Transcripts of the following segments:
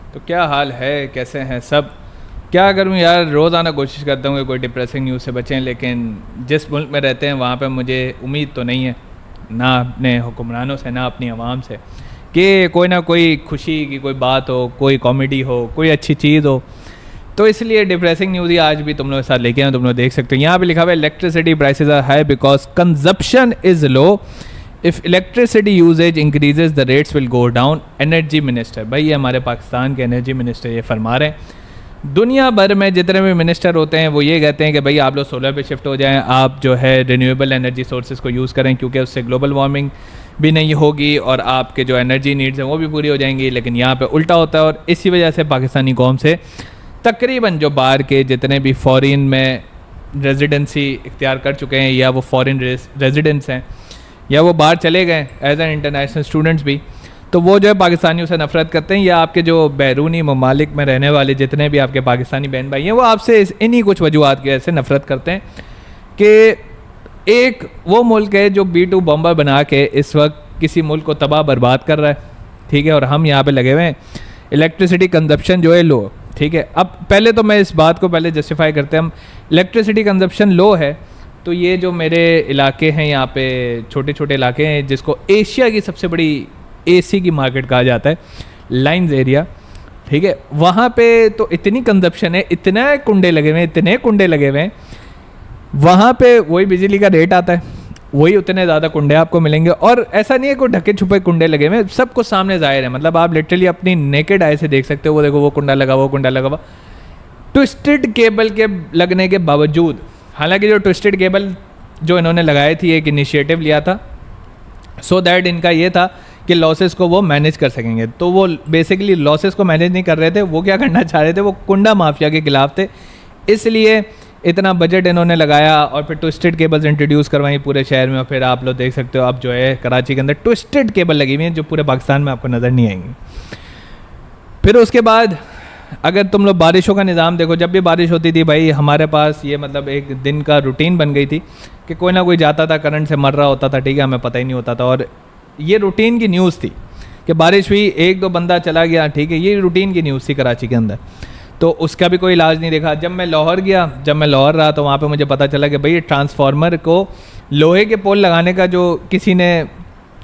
तो क्या हाल है, कैसे हैं सब? क्या करूं यार, रोज़ाना कोशिश करता हूँ कि कोई डिप्रेसिंग न्यूज़ से बचें, लेकिन जिस मुल्क में रहते हैं वहाँ पे मुझे उम्मीद तो नहीं है, ना अपने हुक्मरानों से ना अपनी आवाम से, कि कोई ना कोई खुशी की कोई बात हो, कोई कॉमेडी हो, कोई अच्छी चीज़ हो। तो इसलिए डिप्रेसिंग न्यूज़ ही आज भी तुम लोग के साथ लेके आए, तुम लोग देख सकते हो। यहाँ पे लिखा हुआ है electricity prices are high because consumption is low, if electricity usage increases the rates will go down. Energy minister, भाई ये हमारे पाकिस्तान के एनर्जी मिनिस्टर ये फरमा रहे हैं। दुनिया भर में जितने भी मिनिस्टर होते हैं वो ये कहते हैं कि भाई आप लोग सोलर पे शिफ्ट हो जाएं, आप जो है रिन्यूएबल एनर्जी सोर्सेज को यूज़ करें, क्योंकि उससे ग्लोबल वार्मिंग भी नहीं होगी और आपके जो एनर्जी नीड्स हैं वो भी पूरी हो जाएंगी। लेकिन यहाँ पे उल्टा होता है और इसी वजह से पाकिस्तानी कौम से तकरीबन जो बाहर के जितने भी फ़ॉरेन में रेजिडेंसी इख्तियार कर चुके हैं, या वो फ़ॉरेन रेजिडेंट्स हैं, या वो बाहर चले गए एज एन इंटरनेशनल स्टूडेंट्स भी, तो वो जो है पाकिस्तानियों से नफ़रत करते हैं। या आपके जो बैरूनी ममालिक में रहने वाले जितने भी आपके पाकिस्तानी बहन भाई हैं, वो आपसे इन्हीं कुछ वजूहत की वजह से नफ़रत करते हैं कि एक वो मुल्क है जो B2 बम्बर बना के इस वक्त किसी मुल्क को तबाह बर्बाद कर रहा है, ठीक है, और हम यहाँ पे लगे हुए हैं। इलेक्ट्रिसिटी कंजप्शन जो है लो, ठीक है। अब पहले तो मैं इस बात को पहले जस्टिफाई करते हैं, हम इलेक्ट्रिसिटी कंजप्शन लो है तो ये जो मेरे इलाके हैं यहाँ पे छोटे छोटे इलाके हैं जिसको एशिया की सबसे बड़ी AC की मार्केट कहा जाता है, लाइन्स एरिया, ठीक है, वहाँ पे तो इतनी कंजप्शन है, इतने कुंडे लगे हुए हैं, वहाँ पे वही बिजली का रेट आता है, वही उतने ज़्यादा कुंडे आपको मिलेंगे। और ऐसा नहीं है कोई ढके छुपे कुंडे लगे हुए हैं, सब कुछ सामने ज़ाहिर है, मतलब आप लिटरली अपनी नेकेड आई से देख सकते हो। वो देखो वो कुंडा लगा हुआ ट्विस्टेड केबल के लगने के बावजूद, हालांकि जो ट्विस्टेड केबल जो इन्होंने लगाई थी, एक इनिशिएटिव लिया था सो दैट इनका ये था कि लॉसेस को वो मैनेज कर सकेंगे, तो वो बेसिकली लॉसेस को मैनेज नहीं कर रहे थे, वो क्या करना चाह रहे थे, वो कुंडा माफिया के खिलाफ थे, इसलिए इतना बजट इन्होंने लगाया और फिर ट्विस्टेड केबल्स इंट्रोड्यूस करवाई पूरे शहर में। और फिर आप लोग देख सकते हो अब जो है कराची के अंदर ट्विस्टेड केबल लगी हुई है जो पूरे पाकिस्तान में आपको नज़र नहीं आएंगी। फिर उसके बाद अगर तुम लोग बारिशों का निज़ाम देखो, जब भी बारिश होती थी भाई हमारे पास ये मतलब एक दिन का रूटीन बन गई थी कि कोई ना कोई जाता था, करंट से मर रहा होता था, ठीक है, हमें पता ही नहीं होता था। और ये रूटीन की न्यूज़ थी कि बारिश हुई, एक दो बंदा चला गया, ठीक है, ये रूटीन की न्यूज़ थी कराची के अंदर, तो उसका भी कोई इलाज नहीं देखा। जब मैं लाहौर गया, जब मैं लाहौर रहा तो वहाँ पे मुझे पता चला कि भाई ये ट्रांसफार्मर को लोहे के पोल लगाने का जो किसी ने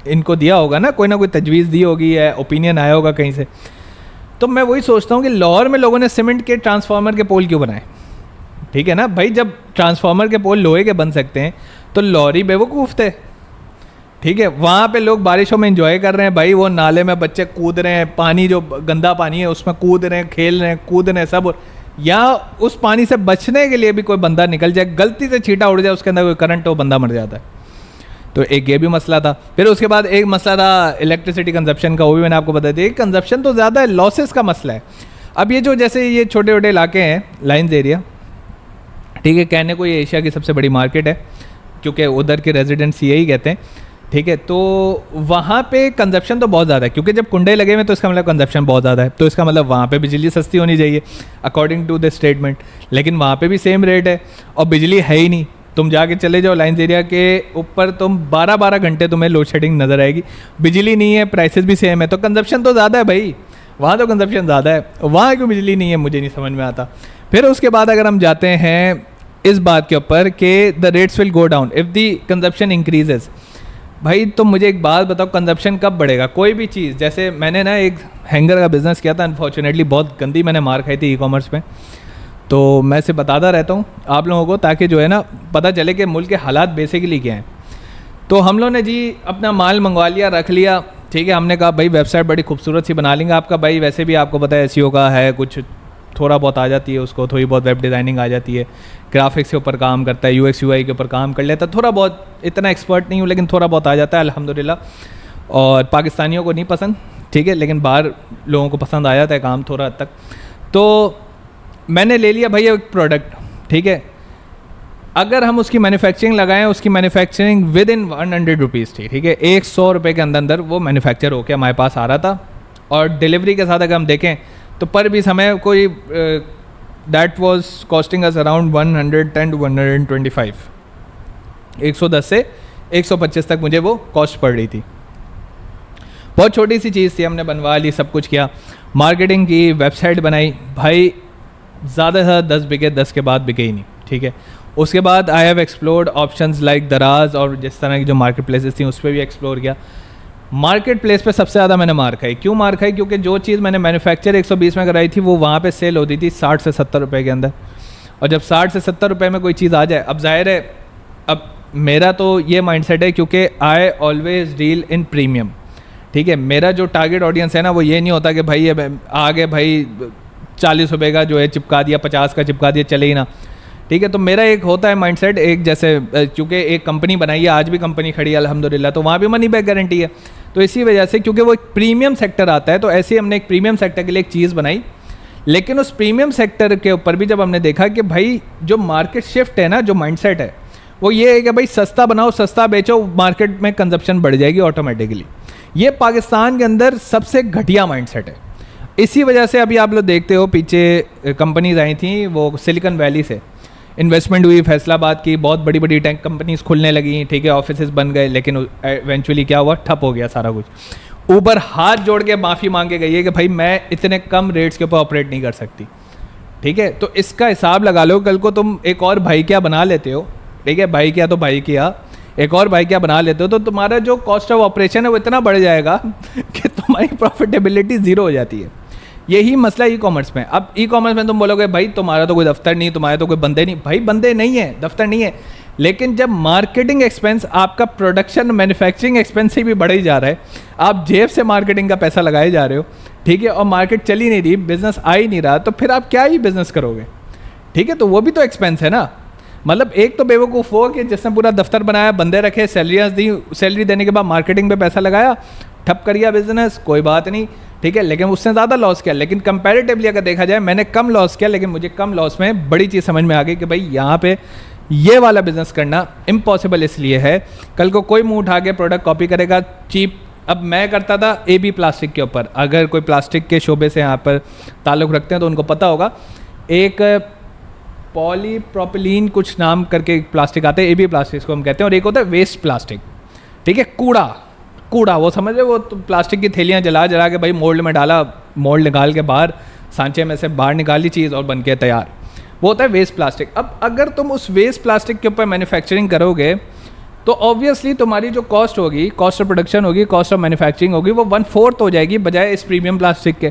इनको दिया होगा ना कोई तजवीज़ दी होगी या ओपिनियन आया होगा कहीं से, तो मैं वही सोचता हूँ कि लाहौर में लोगों ने सीमेंट के ट्रांसफार्मर के पोल क्यों बनाए, ठीक है ना भाई। जब ट्रांसफार्मर के पोल लोहे के बन सकते हैं तो लाहौरी बेवकूफ़ थे, ठीक है। वहाँ पे लोग बारिशों में एंजॉय कर रहे हैं भाई, वो नाले में बच्चे कूद रहे हैं, पानी जो गंदा पानी है उसमें कूद रहे हैं, खेल रहे हैं, कूद रहे हैं सब, या उस पानी से बचने के लिए भी कोई बंदा निकल जाए, गलती से छींटा उड़ जाए उसके अंदर कोई करंट, तो बंदा मर जाता है। तो एक ये भी मसला था। फिर उसके बाद एक मसला था इलेक्ट्रिसिटी कंजप्शन का, वो भी मैंने आपको बता दिया। कंजप्शन तो ज़्यादा है, लॉसेस का मसला है। अब ये जो जैसे ये छोटे छोटे इलाके हैं लाइन्स एरिया, ठीक है, कहने को ये एशिया की सबसे बड़ी मार्केट है क्योंकि उधर के रेजिडेंट्स यही कहते हैं, ठीक है, तो वहाँ पे कंजप्शन तो बहुत ज़्यादा है क्योंकि जब कुंडे लगे हुए तो इसका मतलब कंजप्शन बहुत ज़्यादा है, तो इसका मतलब वहाँ पे बिजली सस्ती होनी चाहिए अकॉर्डिंग टू द स्टेटमेंट। लेकिन वहाँ पे भी सेम रेट है और बिजली है ही नहीं। तुम जाके चले जाओ लाइन्स एरिया के ऊपर, तुम 12-12 घंटे तुम्हें लोड शेडिंग नज़र आएगी, बिजली नहीं है, प्राइसेस भी सेम है, तो कंजप्शन तो ज़्यादा है भाई, वहाँ तो कंजप्शन ज़्यादा है, वहाँ क्यों बिजली नहीं है मुझे नहीं समझ में आता। फिर उसके बाद अगर हम जाते हैं इस बात के ऊपर कि the rates will go down if the consumption increases, भाई तो मुझे एक बात बताओ, कंजप्शन कब बढ़ेगा? कोई भी चीज़, जैसे मैंने ना एक हैंगर का बिज़नेस किया था, अनफॉर्चुनेटली बहुत गंदी मैंने मार खाई थी ई-कॉमर्स में, तो मैं इसे बताता रहता हूँ आप लोगों को ताकि जो है ना पता चले कि मुल्क के हालात बेसिकली क्या हैं। तो हम लोगों ने जी अपना माल मंगवा लिया, रख लिया, ठीक है, हमने कहा भाई वेबसाइट बड़ी खूबसूरत सी बना लेंगे आपका, भाई वैसे भी आपको पता है SEO का है, कुछ थोड़ा बहुत आ जाती है उसको, थोड़ी बहुत वेब डिज़ाइनिंग आ जाती है, ग्राफिक्स के ऊपर काम करता है, UX UI के ऊपर काम कर लेता है, थोड़ा बहुत, इतना एक्सपर्ट नहीं हूँ लेकिन थोड़ा बहुत आ जाता है अल्हम्दुलिल्लाह। और पाकिस्तानियों को नहीं पसंद, ठीक है, लेकिन बाहर लोगों को पसंद आ जाता है काम थोड़ा हद तक। तो मैंने ले लिया भाई एक प्रोडक्ट, ठीक है, अगर हम उसकी मैन्युफैक्चरिंग लगाएं, उसकी मैन्युफैक्चरिंग विद इन 100 रुपीज़ थी, ठीक है, 100 रुपये के अंदर वो मैन्युफैक्चर होकर हमारे पास आ रहा था। और डिलीवरी के साथ अगर हम देखें तो पर भी समय कोई that was costing us around 110 to 125, 110 से 125 तक मुझे वो कॉस्ट पड़ रही थी। बहुत छोटी सी चीज़ थी, हमने बनवा ली, सब कुछ किया। मार्केटिंग की, वेबसाइट बनाई, भाई ज़्यादा से ज़्यादा 10 बिके, 10 के बाद बिके ही नहीं, ठीक है। उसके बाद I have explored options like दराज और जिस तरह की जो मार्केट प्लेसेस थी उस पर भी एक्सप्लोर किया। मार्केट प्लेस पे सबसे ज़्यादा मैंने मार खाई। क्यों मार खाई? क्योंकि जो चीज़ मैंने मैन्युफैक्चर 120 में कराई थी वो वहाँ पे सेल होती थी 60 से 70 रुपये के अंदर। और जब 60 से 70 रुपये में कोई चीज़ आ जाए, अब जाहिर है, अब मेरा तो ये माइंडसेट है क्योंकि I always deal in premium, ठीक है। मेरा जो टारगेट ऑडियंस है ना, वो ये नहीं होता कि भाई ये आगे भाई 40 रुपये का जो है चिपका दिया, 50 का चिपका दिया, चले ही ना, ठीक है। तो मेरा एक होता है माइंडसेट, एक जैसे क्योंकि एक कंपनी बनाई है, आज भी कंपनी खड़ी है अल्हम्दुलिल्लाह, तो वहाँ भी मनी बैक गारंटी है। तो इसी वजह से क्योंकि वो एक प्रीमियम सेक्टर आता है, तो ऐसे ही हमने एक प्रीमियम सेक्टर के लिए एक चीज़ बनाई। लेकिन उस प्रीमियम सेक्टर के ऊपर भी जब हमने देखा कि भाई जो मार्केट शिफ्ट है ना, जो माइंडसेट है वो ये है कि भाई सस्ता बनाओ, सस्ता बेचो, मार्केट में कंजप्शन बढ़ जाएगी ऑटोमेटिकली। ये पाकिस्तान के अंदर सबसे घटिया माइंडसेट है। इसी वजह से अभी आप लोग देखते हो पीछे कंपनीज आई थी वो सिलिकॉन वैली से इन्वेस्टमेंट हुई, फैसलाबाद की, बहुत बड़ी बड़ी टेक कंपनीज खुलने लगी, ठीक है, ऑफिसेज बन गए, लेकिन इवेंचुअली क्या हुआ, ठप हो गया सारा कुछ। ऊबर हाथ जोड़ के माफ़ी मांग के गई है कि भाई मैं इतने कम रेट्स के ऊपर ऑपरेट नहीं कर सकती, ठीक है। तो इसका हिसाब लगा लो, कल को तुम एक और भाई क्या बना लेते हो, ठीक है, भाई क्या तो भाई क्या, एक और भाई क्या बना लेते हो, तो तुम्हारा जो कॉस्ट ऑफ ऑपरेशन है वो इतना बढ़ जाएगा कि तुम्हारी प्रॉफिटेबिलिटी ज़ीरो हो जाती है। यही मसला ई कॉमर्स में। अब ई कॉमर्स में तुम बोलोगे भाई तुम्हारा तो कोई दफ्तर नहीं, तुम्हारे तो कोई बंदे नहीं, भाई बंदे नहीं है, दफ्तर नहीं है, लेकिन जब मार्केटिंग एक्सपेंस आपका प्रोडक्शन मैन्युफैक्चरिंग एक्सपेंस से भी बढ़ ही जा रहा है, आप जेब से मार्केटिंग का पैसा लगाए जा रहे हो, ठीक है, और मार्केट चल ही नहीं रही, बिजनेस आ ही नहीं रहा, तो फिर आप क्या ही बिजनेस करोगे, ठीक है। तो वो भी तो एक्सपेंस है ना। मतलब एक तो बेवकूफ़ हो कि जिसने पूरा दफ्तर बनाया, बंदे रखे, सैलरियाँ दी, सैलरी देने के बाद मार्केटिंग पे पैसा लगाया, ठप कर गया बिजनेस, कोई बात नहीं, ठीक है, लेकिन उसने ज़्यादा लॉस किया। लेकिन कंपैरेटिवली अगर देखा जाए, मैंने कम लॉस किया, लेकिन मुझे कम लॉस में बड़ी चीज़ समझ में आ गई कि भाई यहाँ पे ये वाला बिजनेस करना इम्पॉसिबल इसलिए है, कल को कोई मुंह उठा के प्रोडक्ट कॉपी करेगा चीप। अब मैं करता था AB प्लास्टिक के ऊपर, अगर कोई प्लास्टिक के शोबे से यहाँ पर ताल्लुक़ रखते हैं तो उनको पता होगा, एक पॉलीप्रोपिलीन कुछ नाम करके प्लास्टिक आता है, AB प्लास्टिक को हम कहते हैं, और एक होता है वेस्ट प्लास्टिक, ठीक है, कूड़ा, वो समझ रहे, वो तो प्लास्टिक की थैलियाँ जला जला के भाई मोल्ड में डाला, मोल्ड निकाल के बाहर सांचे में से बाहर निकाली चीज़ और बन के तैयार, वो होता है वेस्ट प्लास्टिक। अब अगर तुम उस वेस्ट प्लास्टिक के ऊपर मैन्युफैक्चरिंग करोगे तो ऑब्वियसली तुम्हारी जो कॉस्ट होगी, कॉस्ट ऑफ प्रोडक्शन होगी, कॉस्ट ऑफ मैन्युफैक्चरिंग होगी, वो 1/4 हो जाएगी बजाय इस प्रीमियम प्लास्टिक के,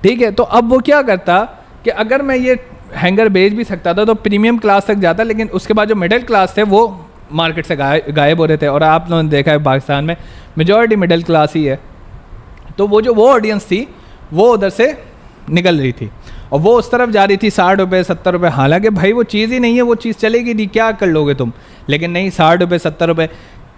ठीक है। तो अब वो क्या करता कि अगर मैं ये हैंगर बेच भी सकता था तो प्रीमियम क्लास तक जाता, लेकिन उसके बाद जो मिडिल क्लास थे वो मार्केट से गायब हो रहे थे। और आप लोगों ने देखा है पाकिस्तान में मेजॉरिटी मिडिल क्लास ही है, तो वो ऑडियंस थी वो उधर से निकल रही थी और वो उस तरफ जा रही थी 60 रुपये 70 रुपये। हालांकि भाई वो चीज़ ही नहीं है, वो चीज़ चलेगी नहीं, क्या कर लोगे तुम, लेकिन नहीं 60 रुपये 70 रुपये।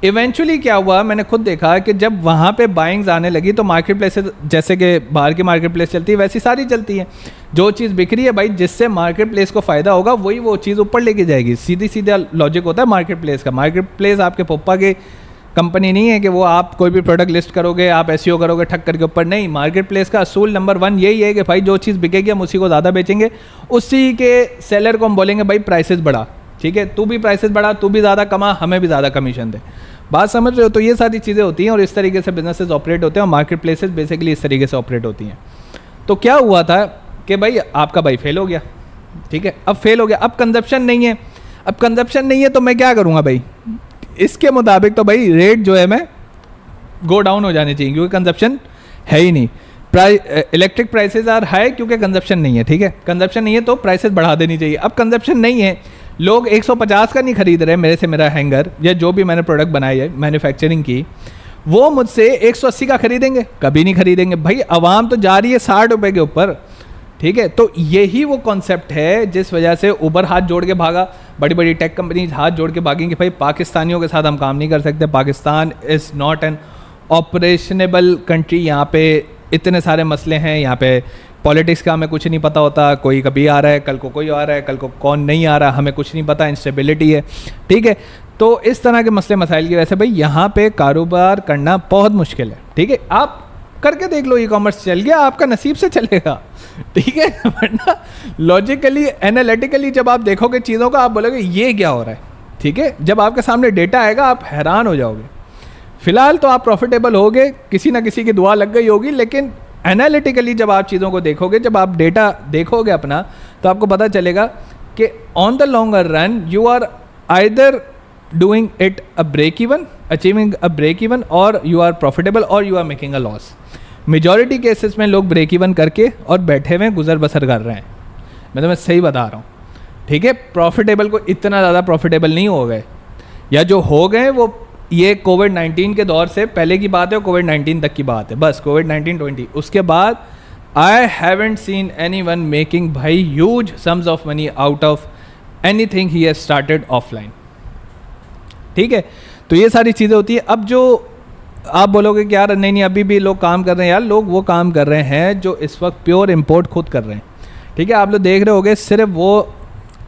इवेंचुअली क्या हुआ, मैंने खुद देखा कि जब वहाँ पे बाइंग्स आने लगी तो मार्केट प्लेसेस, जैसे कि बाहर की मार्केट प्लेस चलती है वैसी सारी चलती हैं, जो चीज़ बिक रही है भाई जिससे मार्केट प्लेस को फ़ायदा होगा वही वो चीज़ ऊपर लेके जाएगी। सीधा लॉजिक होता है मार्केट प्लेस का। मार्केट प्लेस आपके पप्पा की कंपनी नहीं है कि वो आप कोई भी प्रोडक्ट लिस्ट करोगे, आप SEO करोगे ठक करके ऊपर, नहीं। मार्केट प्लेस का असूल नंबर 1 यही है कि भाई जो चीज़ बिकेगी हम उसी को ज़्यादा बेचेंगे, उसी के सेलर को हम बोलेंगे भाई प्राइसेस बढ़ा, ठीक है, तू भी प्राइसेस बढ़ा, तू भी ज़्यादा कमा, हमें भी ज़्यादा कमीशन दे। बात समझ रहे हो? तो ये सारी चीज़ें होती हैं और इस तरीके से बिजनेसेस ऑपरेट होते हैं और मार्केट प्लेसेस बेसिकली इस तरीके से ऑपरेट होती हैं। तो क्या हुआ था कि भाई आपका भाई फेल हो गया, ठीक है, अब फेल हो गया, अब कंजप्शन नहीं है, अब कंजप्शन नहीं है तो मैं क्या करूँगा भाई, इसके मुताबिक तो भाई रेट जो है मैं गो डाउन हो जाने चाहिए क्योंकि कंजप्शन है ही नहीं। इलेक्ट्रिक प्राइसेस आर हाई क्योंकि कंजप्शन नहीं है, ठीक है, कंजप्शन नहीं है तो प्राइसेस बढ़ा देनी चाहिए। अब कंजप्शन नहीं है, लोग 150 का नहीं खरीद रहे मेरे से मेरा हैंगर या जो भी मैंने प्रोडक्ट बनाई है मैन्युफैक्चरिंग की, वो मुझसे 180 का खरीदेंगे, कभी नहीं खरीदेंगे भाई। आवाम तो जा रही है 60 रुपये के ऊपर, ठीक है। तो यही वो कॉन्सेप्ट है जिस वजह से उबर हाथ जोड़ के भागा, बड़ी बड़ी टेक कंपनीज हाथ जोड़ के भागेंगे भाई पाकिस्तानियों के साथ हम काम नहीं कर सकते, Pakistan is not an operationable country, यहाँ पे इतने सारे मसले हैं, यहाँ पे पॉलिटिक्स का हमें कुछ नहीं पता होता, कोई कभी आ रहा है, कल को कोई आ रहा है, कल को कौन नहीं आ रहा हमें कुछ नहीं पता, इंस्टेबिलिटी है, ठीक है। तो इस तरह के मसले मसाइल की वजह से भाई यहाँ पे कारोबार करना बहुत मुश्किल है, ठीक है। आप करके देख लो, ई कॉमर्स चल गया आपका नसीब से चलेगा, ठीक है, वरना लॉजिकली एनालिटिकली जब आप देखोगे चीज़ों का आप बोलोगे ये क्या हो रहा है, ठीक है। जब आपके सामने डेटा आएगा आप हैरान हो जाओगे। फिलहाल तो आप प्रॉफिटेबल होगे, किसी ना किसी की दुआ लग गई होगी, लेकिन एनालिटिकली जब आप चीज़ों को देखोगे, जब आप डेटा देखोगे अपना, तो आपको पता चलेगा कि on the longer run you are either doing it a break even, achieving a break even, और यू आर प्रॉफिटेबल और you are making a loss. Majority cases में लोग ब्रेक इवन करके और बैठे हुए गुजर बसर कर रहे हैं, मैं तुम्हें सही बता रहा हूँ, ठीक है। प्रॉफिटेबल को इतना ज़्यादा प्रॉफिटेबल नहीं हो गए, या जो हो गए वो ये कोविड-19 के दौर से पहले की बात है, कोविड-19 तक की बात है, बस कोविड-19 20, उसके बाद I haven't seen anyone making भाई huge sums of money out of anything he has started offline, ठीक है। तो ये सारी चीज़ें होती है। अब जो आप बोलोगे कि यार नहीं अभी भी लोग काम कर रहे हैं, यार लोग वो काम कर रहे हैं जो इस वक्त प्योर इंपोर्ट खुद कर रहे हैं, ठीक है। आप लोग देख रहे होगे सिर्फ वो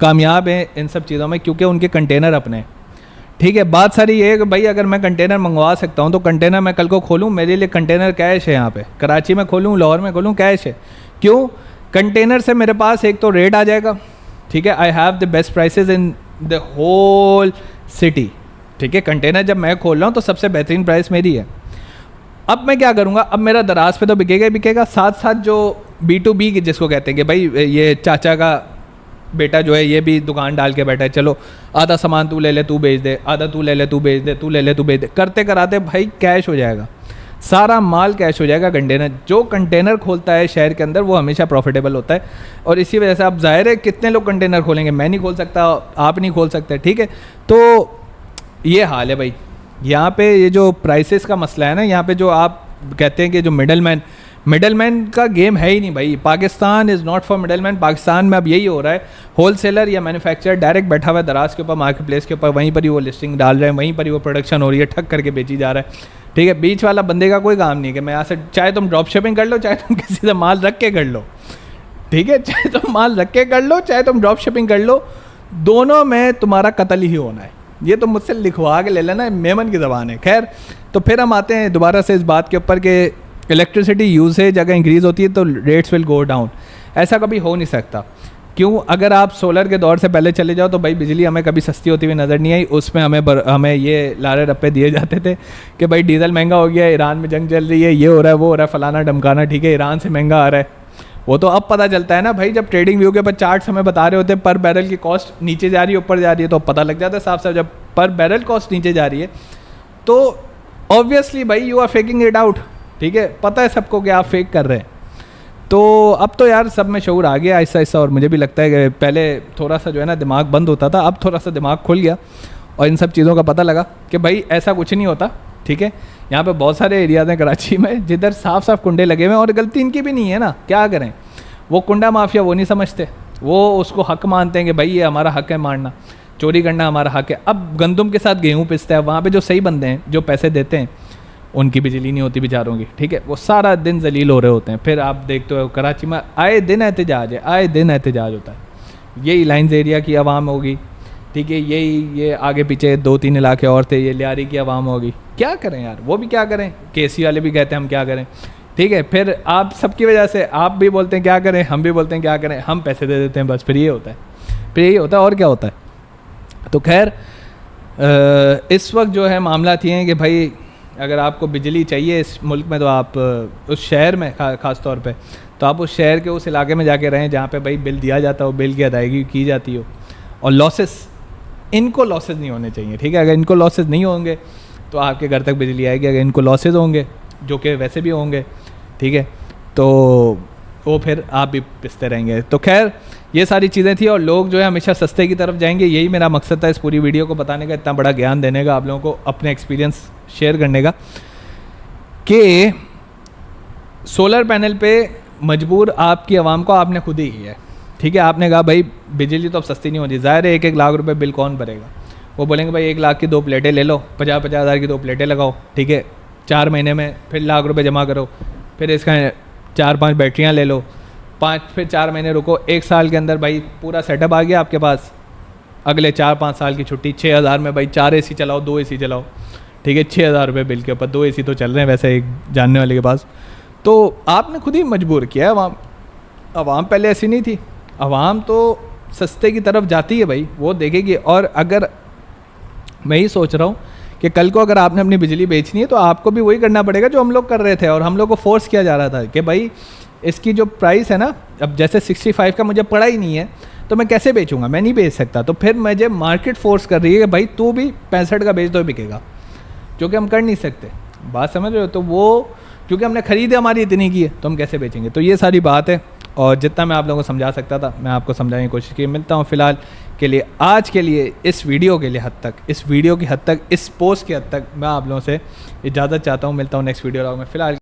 कामयाब हैं इन सब चीज़ों में क्योंकि उनके कंटेनर अपने हैं, ठीक है। बात सारी ये है कि भाई अगर मैं कंटेनर मंगवा सकता हूँ तो कंटेनर मैं कल को खोलूँ, मेरे लिए कंटेनर कैश है, यहाँ पे कराची में खोलूँ, लाहौर में खोलूँ, कैश है। क्यों? कंटेनर से मेरे पास एक तो रेट आ जाएगा, ठीक है, I have the best prices in the whole city, ठीक है। कंटेनर जब मैं खोल रहा हूँ तो सबसे बेहतरीन प्राइस मेरी है। अब मैं क्या करूँगा, अब मेरा दराज पे तो बिकेगा ही बिकेगा, साथ साथ जो B2B जिसको कहते हैं कि भाई ये चाचा का बेटा जो है ये भी दुकान डाल के बैठा है, चलो आधा सामान तू ले ले तू बेच दे, आधा तू ले ले तू बेच दे, तू ले ले तू बेच दे, करते कराते भाई कैश हो जाएगा, सारा माल कैश हो जाएगा। कंटेनर जो कंटेनर खोलता है शहर के अंदर वो हमेशा प्रॉफिटेबल होता है, और इसी वजह से आप जाहिर है कितने लोग कंटेनर खोलेंगे, मैं नहीं खोल सकता, आप नहीं खोल सकते, ठीक है। तो ये हाल है भाई। यहाँ पे ये जो प्राइसेस का मसला है ना, यहाँ पे जो आप कहते हैं कि जो मिडलमैन का गेम है ही नहीं भाई। Pakistan is not for middleman. Pakistan में अब यही हो रहा है, होलसेलर या मैन्युफैक्चरर डायरेक्ट बैठा हुआ है दराज के ऊपर, मार्केट प्लेस के ऊपर, वहीं पर ही वो लिस्टिंग डाल रहे हैं, वहीं पर ही वो प्रोडक्शन हो रही है, ठग करके बेची जा रहा है, ठीक है। बीच वाला बंदे का कोई काम नहीं है कि मैं यहाँ से, चाहे तुम ड्रॉप शिपिंग कर लो, चाहे तुम किसी से माल रख के कर लो, ठीक है, चाहे तुम माल रख के कर लो, चाहे तुम ड्रॉप शिपिंग कर लो, दोनों में तुम्हारा कत्ल ही होना है। ये तो मुझसे लिखवा के ले लेना, मेमन की ज़बान है। खैर, तो फिर हम आते हैं दोबारा से इस बात के ऊपर कि इलेक्ट्रिसिटी यूसेज अगर इंक्रीज़ होती है तो रेट्स विल गो डाउन। ऐसा कभी हो नहीं सकता। क्यों? अगर आप सोलर के दौर से पहले चले जाओ तो भाई बिजली हमें कभी सस्ती होती हुई नज़र नहीं आई। उसमें हमें ये लारे रप्पे दिए जाते थे कि भाई डीजल महंगा हो गया है, ईरान में जंग चल रही है, ये हो रहा है, वो हो रहा है, फलाना डमकाना, ठीक है, ईरान से महंगा आ रहा है। वो तो अब पता चलता है ना भाई, जब ट्रेडिंग व्यू के ऊपर चार्ट्स हमें बता रहे होते हैं पर बैरल की कॉस्ट नीचे जा रही है ऊपर जा रही है, तो पता लग जाता है साफ साफ। जब पर बैरल कॉस्ट नीचे जा रही है तो ऑब्वियसली भाई you are faking it out, ठीक है, पता है सबको कि आप फेक कर रहे हैं। तो अब तो यार सब में शऊर आ गया आहिस्ता आहिस्ता, और मुझे भी लगता है कि पहले थोड़ा सा जो है ना दिमाग बंद होता था, अब थोड़ा सा दिमाग खुल गया और इन सब चीज़ों का पता लगा कि भाई ऐसा कुछ नहीं होता, ठीक है। यहाँ पे बहुत सारे एरियाज़ हैं कराची में जिधर साफ साफ कुंडे लगे हुए हैं, और गलती इनकी भी नहीं है ना, क्या करें। वो कुंडा माफिया वो नहीं समझते, वो उसको हक मानते हैं कि भाई ये हमारा हक है मारना, चोरी करना हमारा हक है। अब गंदम के साथ गेहूँ पिसता है, वहाँ पे जो सही बंदे हैं जो पैसे देते हैं उनकी बिजली नहीं होती बेचारों की, ठीक है, वो सारा दिन जलील हो रहे होते हैं। फिर आप देखते हो कराची में आए दिन एहतजाज है, आए दिन एहतजाज होता है। यही लाइन्स एरिया की आवाम होगी, ठीक है, ये आगे पीछे 2-3 इलाके और थे, ये लियारी की आवाम होगी। क्या करें यार, वो भी क्या करें, केसी वाले भी कहते हैं हम क्या करें, ठीक है। फिर आप सबकी वजह से आप भी बोलते हैं क्या करें, हम भी बोलते हैं क्या करें, हम पैसे दे देते हैं, बस फिर ये होता है, फिर यही होता है, और क्या होता है। तो खैर इस वक्त जो है मामला ये हैं कि भाई अगर आपको बिजली चाहिए इस मुल्क में तो आप उस शहर में ख़ास तौर पे, तो आप उस शहर के उस इलाके में जाके रहें जहाँ पे भाई बिल दिया जाता हो, बिल की अदायगी की जाती हो, और लॉसेस, इनको लॉसेस नहीं होने चाहिए, ठीक है। अगर इनको लॉसेस नहीं होंगे तो आपके घर तक बिजली आएगी। अगर इनको लॉसेस होंगे, जो कि वैसे भी होंगे, ठीक है, तो वो फिर आप भी पिसते रहेंगे। तो खैर ये सारी चीज़ें थी, और लोग जो है हमेशा सस्ते की तरफ जाएंगे। यही मेरा मकसद था इस पूरी वीडियो को बताने का, इतना बड़ा ज्ञान देने का, आप लोगों को अपने एक्सपीरियंस शेयर करने का कि सोलर पैनल पे मजबूर आपकी आवाम को आपने खुद ही किया है, ठीक है। आपने कहा भाई बिजली तो अब सस्ती नहीं होती, ज़ाहिर है 1-1 लाख रुपए बिल कौन भरेगा। वो बोलेंगे भाई 1 लाख की 2 प्लेटें ले लो, 50-50 हज़ार की 2 प्लेटें लगाओ, ठीक है, 4 महीने में फिर लाख रुपए जमा करो, फिर इसका 4-5 बैटरियाँ ले लो, फिर 4 महीने रुको, 1 साल के अंदर भाई पूरा सेटअप आ गया आपके पास। अगले 4-5 साल की छुट्टी, 6,000 में भाई 4 AC चलाओ, 2 AC चलाओ, ठीक है, 6,000 रुपये बिल के ऊपर 2 AC तो चल रहे हैं वैसे एक जानने वाले के पास। तो आपने खुद ही मजबूर किया है अवाम पहले ऐसी नहीं थी, अवाम तो सस्ते की तरफ जाती है भाई, वो देखेगी। और अगर मैं ही सोच रहा हूँ कि कल को अगर आपने अपनी बिजली बेचनी है तो आपको भी वही करना पड़ेगा जो हम लोग कर रहे थे, और हम लोग को फोर्स किया जा रहा था कि भाई इसकी जो प्राइस है ना, अब जैसे 65 का मुझे पड़ा ही नहीं है तो मैं कैसे बेचूंगा, मैं नहीं बेच सकता। तो फिर मुझे मार्केट फोर्स कर रही है कि भाई तू भी 65 का बेच तो बिकेगा, जो कि हम कर नहीं सकते। बात समझ रहे हो? तो वो क्योंकि हमने खरीदे हमारी इतनी की है तो हम कैसे बेचेंगे। तो ये सारी बात है, और जितना मैं आप लोगों को समझा सकता था मैं आपको समझाने की कोशिश की। मिलता हूँ फ़िलहाल के लिए, आज के लिए, इस वीडियो के लिए हद तक, इस वीडियो की हद तक, इस पोस्ट की हद तक मैं आप लोगों से इजाज़त चाहता हूँ। मिलता हूँ नेक्स्ट वीडियो में। फ़िलहाल